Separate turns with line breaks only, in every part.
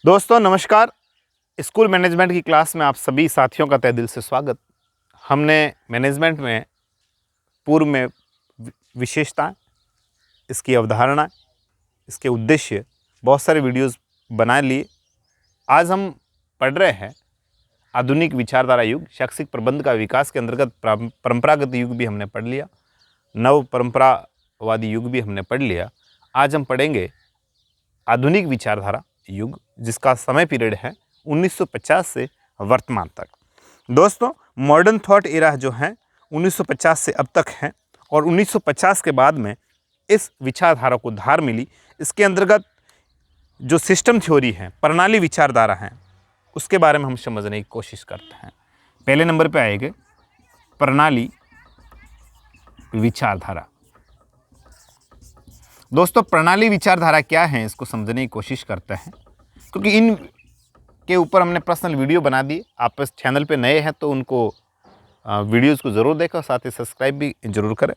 दोस्तों नमस्कार। School management की क्लास में आप सभी साथियों का तहे दिल से स्वागत। हमने मैनेजमेंट में पूर्व में विशेषताएं, इसकी अवधारणा, इसके उद्देश्य बहुत सारे वीडियोस बना लिए। आज हम पढ़ रहे हैं आधुनिक विचारधारा युग, शैक्षिक प्रबंध का विकास के अंतर्गत परंपरागत युग भी हमने पढ़ लिया, नव परंपरावादी युग भी हमने पढ़ लिया। आज हम पढ़ेंगे आधुनिक विचारधारा युग, जिसका समय पीरियड है 1950 से वर्तमान तक। दोस्तों मॉडर्न थॉट एरा जो है 1950 से अब तक है और 1950 के बाद में इस विचारधारा को धार मिली। इसके अंतर्गत जो सिस्टम थ्योरी है, प्रणाली विचारधारा है, उसके बारे में हम समझने की कोशिश करते हैं। पहले नंबर पे आएगा प्रणाली विचारधारा। दोस्तों प्रणाली विचारधारा क्या है, इसको समझने की कोशिश करते हैं, क्योंकि इन के ऊपर हमने पर्सनल वीडियो बना दी। आप इस चैनल पे नए हैं तो उनको वीडियोस को ज़रूर देखें, साथ ही सब्सक्राइब भी जरूर करें।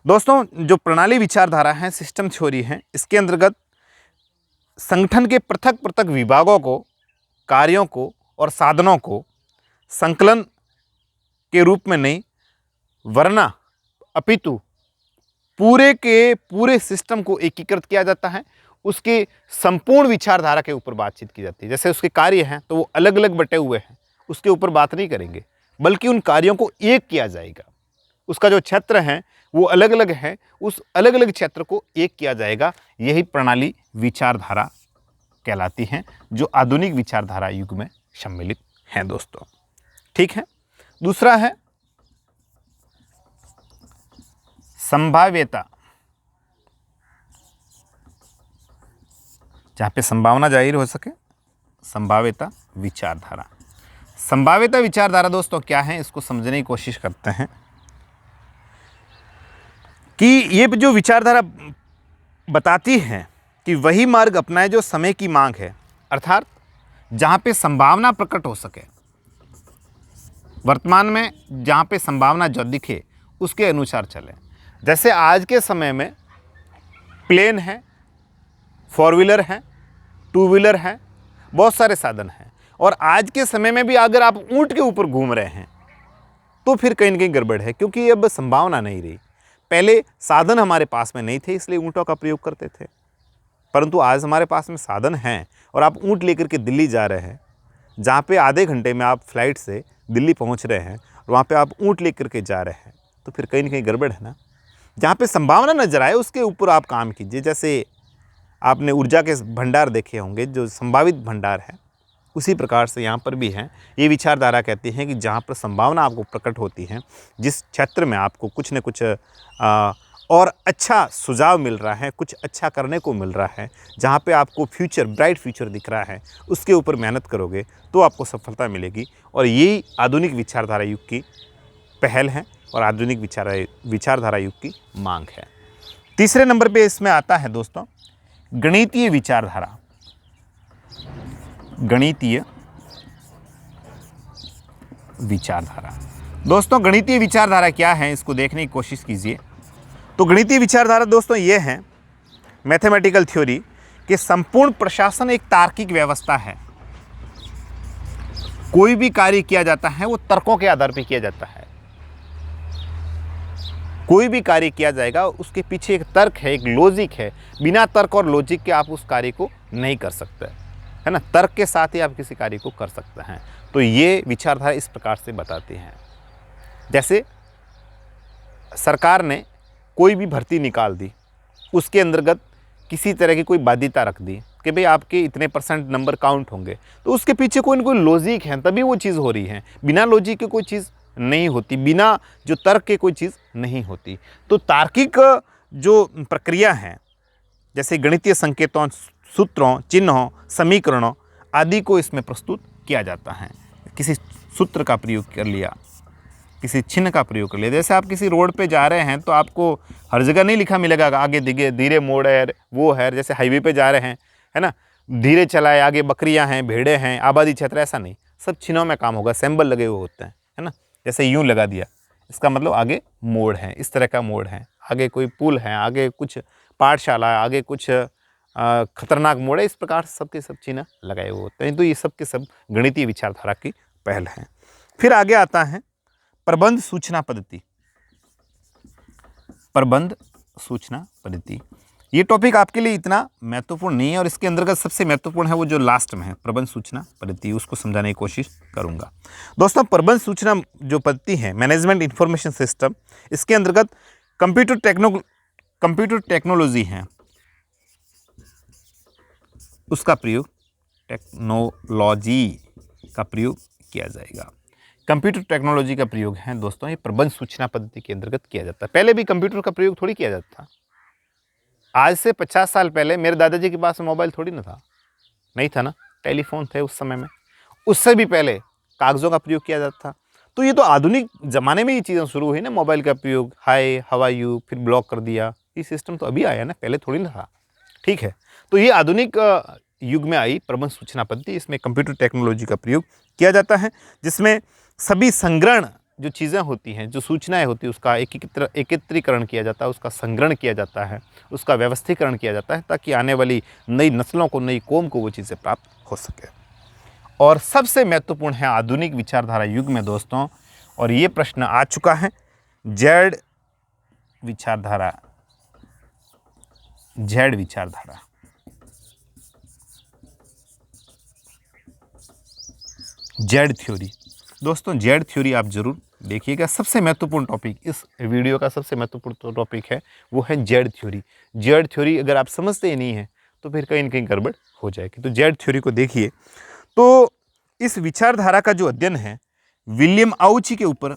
दोस्तों जो प्रणाली विचारधारा है, सिस्टम थ्योरी है, इसके अंतर्गत संगठन के पृथक पृथक विभागों को, कार्यों को और साधनों को संकलन के रूप में नहीं वरना अपितु पूरे के पूरे सिस्टम को एकीकृत किया जाता है। उसके संपूर्ण विचारधारा के ऊपर बातचीत की जाती है। जैसे उसके कार्य हैं तो वो अलग अलग बटे हुए हैं, उसके ऊपर बात नहीं करेंगे, बल्कि उन कार्यों को एक किया जाएगा। उसका जो क्षेत्र है वो अलग अलग है, उस अलग अलग क्षेत्र को एक किया जाएगा। यही प्रणाली विचारधारा कहलाती हैं, जो आधुनिक विचारधारा युग में सम्मिलित हैं दोस्तों। ठीक है। दूसरा है संभाव्यता, जहाँ पे संभावना जाहिर हो सके, संभाव्यता विचारधारा। संभाव्यता विचारधारा दोस्तों क्या है, इसको समझने की कोशिश करते हैं कि ये जो विचारधारा बताती है कि वही मार्ग अपनाए जो समय की मांग है, अर्थात जहाँ पे संभावना प्रकट हो सके, वर्तमान में जहाँ पे संभावना जो दिखे उसके अनुसार चले। जैसे आज के समय में प्लेन है, फोर व्हीलर है, टू व्हीलर है, बहुत सारे साधन हैं, और आज के समय में भी अगर आप ऊंट के ऊपर घूम रहे हैं तो फिर कहीं ना कहीं गड़बड़ है, क्योंकि अब संभावना नहीं रही। पहले साधन हमारे पास में नहीं थे, इसलिए ऊँटों का प्रयोग करते थे, परंतु आज हमारे पास में साधन हैं और आप ऊँट लेकर के दिल्ली जा रहे हैं, जहाँ पे आधे घंटे में आप फ्लाइट से दिल्ली पहुँच रहे हैं और वहाँ पे आप ऊँट लेकर के जा रहे हैं, तो फिर कहीं ना कहीं गड़बड़ है ना। जहाँ पे संभावना नजर आए उसके ऊपर आप काम कीजिए। जैसे आपने ऊर्जा के भंडार देखे होंगे, जो संभावित भंडार है, उसी प्रकार से यहाँ पर भी है। ये विचारधारा कहती है कि जहाँ पर संभावना आपको प्रकट होती है, जिस क्षेत्र में आपको कुछ न कुछ और अच्छा सुझाव मिल रहा है, कुछ अच्छा करने को मिल रहा है, जहाँ पे आपको फ्यूचर, ब्राइट फ्यूचर दिख रहा है, उसके ऊपर मेहनत करोगे तो आपको सफलता मिलेगी। और यही आधुनिक विचारधारा युग की पहल है और आधुनिक विचारधारा युग की मांग है। तीसरे नंबर पे इसमें आता है दोस्तों गणितीय विचारधारा। गणितीय विचारधारा। दोस्तों गणितीय विचारधारा क्या है, इसको देखने की कोशिश कीजिए। तो गणितीय विचारधारा दोस्तों ये है मैथमेटिकल थ्योरी कि संपूर्ण प्रशासन एक तार्किक व्यवस्था है। कोई भी कार्य किया जाता है वो तर्कों के आधार पर किया जाता है। कोई भी कार्य किया जाएगा उसके पीछे एक तर्क है, एक लॉजिक है। बिना तर्क और लॉजिक के आप उस कार्य को नहीं कर सकते, है ना। तर्क के साथ ही आप किसी कार्य को कर सकते हैं। तो ये विचारधारा इस प्रकार से बताती है। जैसे सरकार ने कोई भी भर्ती निकाल दी, उसके अंतर्गत किसी तरह की कोई बाध्यता रख दी कि भाई आपके इतने % नंबर काउंट होंगे, तो उसके पीछे कोई ना कोई लॉजिक है, तभी वो चीज़ हो रही है। बिना लॉजिक के कोई चीज़ नहीं होती, बिना जो तर्क के कोई चीज़ नहीं होती। तो तार्किक जो प्रक्रिया है, जैसे गणितीय संकेतों, सूत्रों, चिन्हों, समीकरणों आदि को इसमें प्रस्तुत किया जाता है। किसी सूत्र का प्रयोग कर लिया, किसी चिन्ह का प्रयोग कर लिया। जैसे आप किसी रोड पे जा रहे हैं तो आपको हर जगह नहीं लिखा मिलेगा आगे धीरे मोड़ है, वो है। जैसे हाईवे पे जा रहे हैं, है ना, धीरे चलाए, आगे बकरियां हैं, भेड़े हैं, आबादी क्षेत्र, ऐसा नहीं। सब चिन्हों में काम होगा, सिंबल लगे हुए होते हैं, है ना। जैसे यूं लगा दिया, इसका मतलब आगे मोड़ है, इस तरह का मोड़ है, आगे कोई पुल है, आगे कुछ पाठशाला, आगे कुछ खतरनाक मोड़ है, इस प्रकार से सबके सब चिन्ह लगाए हुए होते हैं। तो ये सब के सब गणितीय विचारधारा की पहल है। फिर आगे आता है प्रबंध सूचना पद्धति। प्रबंध सूचना पद्धति, ये टॉपिक आपके लिए इतना महत्वपूर्ण नहीं है और इसके अंतर्गत सबसे महत्वपूर्ण है वो जो लास्ट में है प्रबंध सूचना पद्धति, उसको समझाने की कोशिश करूंगा। दोस्तों प्रबंध सूचना जो पद्धति है, मैनेजमेंट इंफॉर्मेशन सिस्टम, इसके अंतर्गत कंप्यूटर टेक्नोलॉजी है उसका प्रयोग, टेक्नोलॉजी का प्रयोग किया जाएगा। कंप्यूटर टेक्नोलॉजी का प्रयोग है दोस्तों ये प्रबंध सूचना पद्धति के अंतर्गत किया जाता है। पहले भी कंप्यूटर का प्रयोग थोड़ी किया जाता था। आज से 50 साल पहले मेरे दादाजी के पास मोबाइल थोड़ी ना था, नहीं था ना, टेलीफोन थे उस समय में। उससे भी पहले कागज़ों का प्रयोग किया जाता था। तो ये तो आधुनिक ज़माने में ये चीज़ें शुरू हुई ना, मोबाइल का प्रयोग, हाय हाउ आर यू, फिर ब्लॉक कर दिया, ये सिस्टम तो अभी आया ना, पहले थोड़ी ना था। ठीक है, तो ये आधुनिक युग में आई प्रबंध सूचना पद्धति। इसमें कंप्यूटर टेक्नोलॉजी का प्रयोग किया जाता है, जिसमें सभी संग्रहण जो चीज़ें होती हैं, जो सूचनाएं होती हैं, उसका एकत्रीकरण किया जाता है, उसका संग्रहण किया जाता है, उसका व्यवस्थीकरण किया जाता है, ताकि आने वाली नई नस्लों को, नई कौम को वो चीज़ें प्राप्त हो सके। और सबसे महत्वपूर्ण है आधुनिक विचारधारा युग में दोस्तों, और ये प्रश्न आ चुका है, जेड विचारधारा। जेड विचारधारा, जेड थ्योरी। दोस्तों जेड थ्योरी आप जरूर देखिएगा। सबसे महत्वपूर्ण टॉपिक इस वीडियो का, सबसे महत्वपूर्ण टॉपिक है वो है जेड थ्योरी। जेड थ्योरी अगर आप समझते ही नहीं है तो फिर कहीं न कहीं गड़बड़ हो जाएगी। तो जेड थ्योरी को देखिए। तो इस विचारधारा का जो अध्ययन है विलियम आउची के ऊपर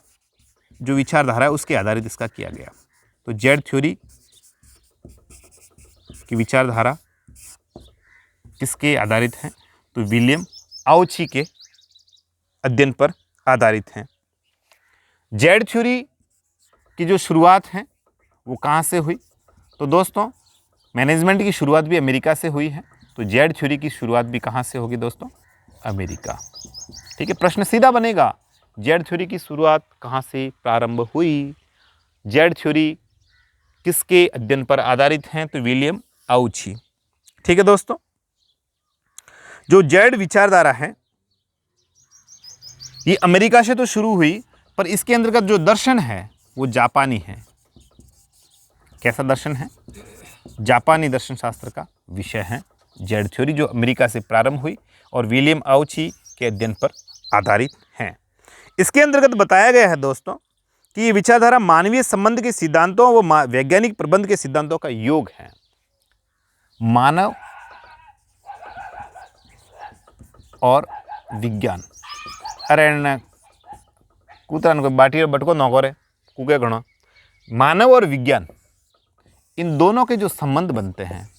जो विचारधारा है उसके आधारित इसका किया गया। तो जेड थ्योरी की विचारधारा किसके आधारित है? तो विलियम आउची के अध्ययन पर आधारित हैं। जेड थ्योरी की जो शुरुआत है वो कहाँ से हुई? तो दोस्तों मैनेजमेंट की शुरुआत भी अमेरिका से हुई है। तो जेड थ्योरी की शुरुआत भी कहाँ से होगी दोस्तों? अमेरिका। ठीक है, प्रश्न सीधा बनेगा, जेड थ्योरी की शुरुआत कहाँ से प्रारंभ हुई? जेड थ्योरी किसके अध्ययन पर आधारित हैं? तो विलियम आउची। ठीक है दोस्तों, जो जेड विचारधारा है ये अमेरिका से तो शुरू हुई, पर इसके अंतर्गत जो दर्शन है वो जापानी है। कैसा दर्शन है? जापानी दर्शन शास्त्र का विषय है जेड थ्योरी, जो अमेरिका से प्रारंभ हुई और विलियम आउची के अध्ययन पर आधारित है। इसके अंतर्गत बताया गया है दोस्तों कि ये विचारधारा मानवीय संबंध के सिद्धांतों व वैज्ञानिक प्रबंध के सिद्धांतों का योग है। मानव और विज्ञान, अरे कूतरा को बाटी बटको नौकरे कुके गणो, मानव और विज्ञान इन दोनों के जो संबंध बनते हैं,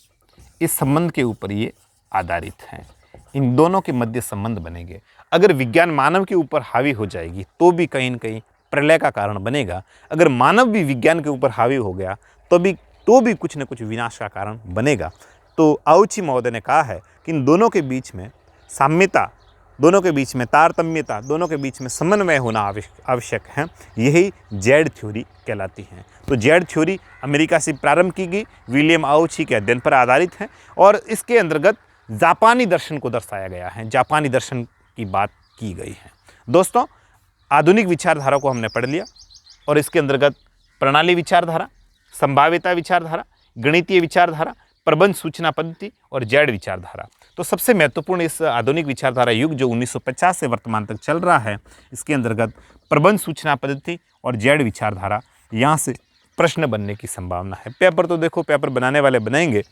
इस संबंध के ऊपर ये आधारित हैं। इन दोनों के मध्य संबंध बनेंगे। अगर विज्ञान मानव के ऊपर हावी हो जाएगी तो भी कहीं न कहीं प्रलय का कारण बनेगा। अगर मानव भी विज्ञान के ऊपर हावी हो गया तो भी कुछ न कुछ विनाश का कारण बनेगा। तो आउची महोदय ने कहा है कि इन दोनों के बीच में साम्यता, दोनों के बीच में तारतम्यता, दोनों के बीच में समन्वय होना आवश्यक है। यही जेड थ्योरी कहलाती है। तो जेड थ्योरी अमेरिका से प्रारंभ की गई, विलियम आउची के अध्ययन पर आधारित है और इसके अंतर्गत जापानी दर्शन को दर्शाया गया है, जापानी दर्शन की बात की गई है। दोस्तों आधुनिक विचारधारा को हमने पढ़ लिया और इसके अंतर्गत प्रणाली विचारधारा, संभाव्यता विचारधारा, गणितीय विचारधारा, प्रबंध सूचना पद्धति और जेड विचारधारा। तो सबसे महत्वपूर्ण इस आधुनिक विचारधारा युग जो 1950 से वर्तमान तक चल रहा है, इसके अंतर्गत प्रबंध सूचना पद्धति और जेड विचारधारा, यहाँ से प्रश्न बनने की संभावना है। पेपर तो देखो, पेपर बनाने वाले बनाएंगे,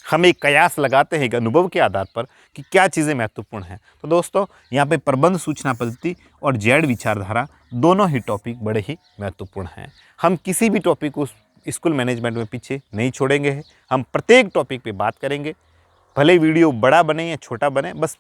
हम एक कयास लगाते हैं एक अनुभव के आधार पर कि क्या चीज़ें महत्वपूर्ण हैं। तो दोस्तों यहाँ पे प्रबंध सूचना पद्धति और जेड विचारधारा दोनों ही टॉपिक बड़े ही महत्वपूर्ण हैं। हम किसी भी टॉपिक को स्कूल मैनेजमेंट में पीछे नहीं छोड़ेंगे। हम प्रत्येक टॉपिक पे बात करेंगे, भले वीडियो बड़ा बने या छोटा बने, बस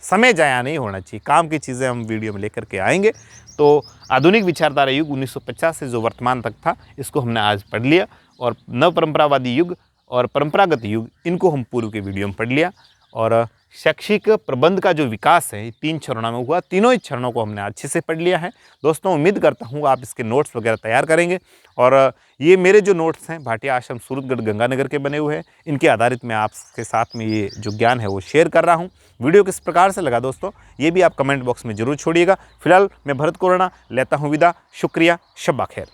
समय जाया नहीं होना चाहिए। काम की चीज़ें हम वीडियो में लेकर के आएंगे। तो आधुनिक विचारधारा युग 1950 से जो वर्तमान तक था, इसको हमने आज पढ़ लिया और नव परंपरावादी युग और परंपरागत युग, इनको हम पूर्व के वीडियो में पढ़ लिया। और शैक्षिक प्रबंध का जो विकास है 3 चरणों में हुआ, तीनों ही चरणों को हमने अच्छे से पढ़ लिया है। दोस्तों उम्मीद करता हूँ आप इसके नोट्स वगैरह तैयार करेंगे और ये मेरे जो नोट्स हैं भाटिया आश्रम सूरतगढ़ गंगानगर के बने हुए हैं, इनके आधारित मैं आपके साथ में ये जो ज्ञान है वो शेयर कर रहा हूँ। वीडियो किस प्रकार से लगा दोस्तों ये भी आप कमेंट बॉक्स में जरूर छोड़िएगा। फिलहाल मैं भरत कोराना लेता हूँ विदा। शुक्रिया, शब्बा खैर।